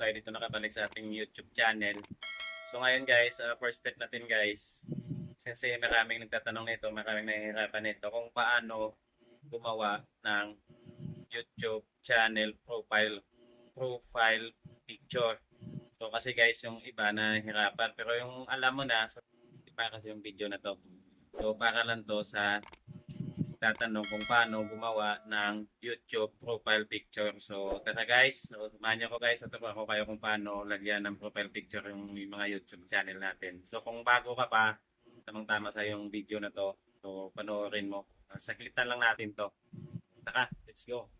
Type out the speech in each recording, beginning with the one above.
tayo dito nakabalik sa ating YouTube channel. So ngayon guys, first step natin guys, kasi maraming nagtatanong nito, maraming nahihirapan nito kung paano gumawa ng YouTube channel profile picture. So kasi guys, yung iba nahihirapan, pero yung alam mo na, so iba kasi yung video na to. So para lang to sa tatanong kung paano gumawa ng YouTube profile picture. So, tara guys. So, samahan niyo ko guys. Tuturuan ko kayo kung paano lagyan ng profile picture yung mga YouTube channel natin. So, kung bago ka pa, tamang-tama sa yung video na to. So, panoorin mo. Saglitan lang natin to. Tara, let's go.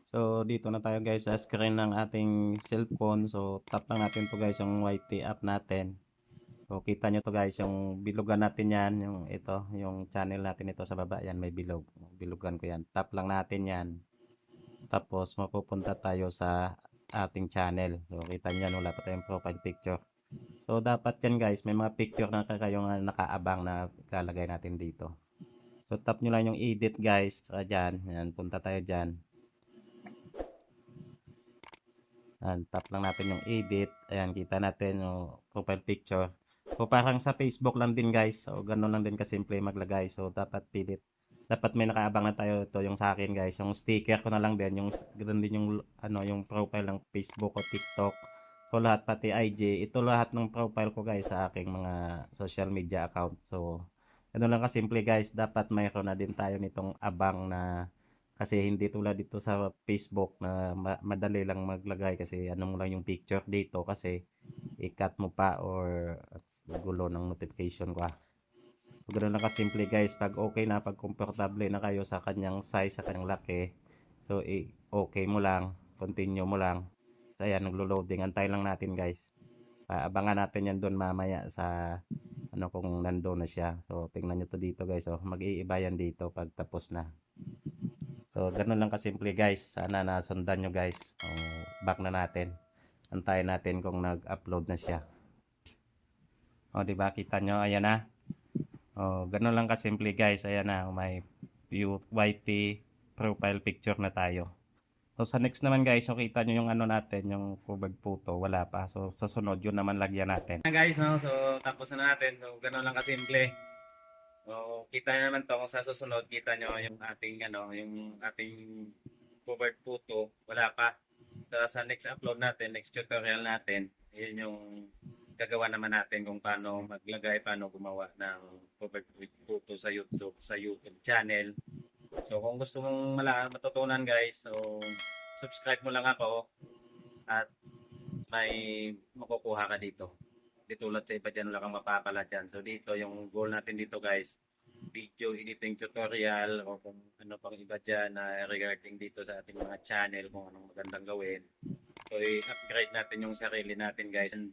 So, dito na tayo guys sa screen ng ating cellphone. So, tap lang natin to guys yung YT app natin. So, kita nyo to guys, yung bilugan natin yan, yung ito, yung channel natin ito sa baba, yan may bilog. Bilugan ko yan. Tap lang natin yan. Tapos, mapupunta tayo sa ating channel. So, kita nyo yan, wala pa tayong profile picture. So, dapat yan guys, may mga picture na kayong nakaabang na lalagay natin dito. So, tap nyo lang yung edit guys, saka dyan, yan, punta tayo dyan. Ayan, tap lang natin yung edit. Ayan, kita natin yung profile picture. So, parang sa Facebook lang din guys. So, ganun lang din kasimple maglagay. So, dapat pilit. Dapat may nakaabang na tayo. Ito yung sa akin guys. Yung sticker ko na lang din. Yung, ganun din yung, yung profile ng Facebook o TikTok. So, lahat pati IG. Ito lahat ng profile ko guys sa aking mga social media account. So, ganun lang kasimple guys. Dapat mayroon na din tayo nitong abang na kasi hindi tulad dito sa Facebook na madali lang maglagay kasi ano mo lang yung picture dito kasi i-cut mo pa or gulo ng notification ko. So, ganoon lang kasimple guys. Pag okay na, pag komportable na kayo sa kanyang size, sa kanyang laki, so okay mo lang, continue mo lang. So ayan, naglo-loading. Antay lang natin guys. Abangan natin yan doon mamaya sa ano kung nandoon na siya. So tingnan nyo to dito guys. So mag-iiba yan dito pag tapos na. So, ganun lang kasimple guys. Sana nasundan nyo guys. Back na natin. Antayin natin kung nag-upload na siya. O, diba? Kita nyo? Ayan na. O, ganun lang kasimple guys. Ayan na. May YT profile picture na tayo. So, sa next naman guys, so kita nyo yung ano natin, yung covered photo. Wala pa. So, sa sunod, yun naman lagyan natin. Guys, no? So, tapos na natin. So, ganun lang kasimple. So, kita nyo naman to kung sa susunod, kita nyo yung ating yung ating covered photo, wala pa. So, sa next upload natin, next tutorial natin, yun yung gagawa naman natin kung paano maglagay, paano gumawa ng covered photo sa YouTube channel. So, kung gusto mong matutunan guys, so subscribe mo lang ako at may makukuha ka dito. Di tulad sa iba dyan, wala kang mapapala dyan. So dito, yung goal natin dito guys, video editing tutorial o kung ano pang iba dyan na regarding dito sa ating mga channel, kung anong magandang gawin. So i-upgrade natin yung sarili natin guys. And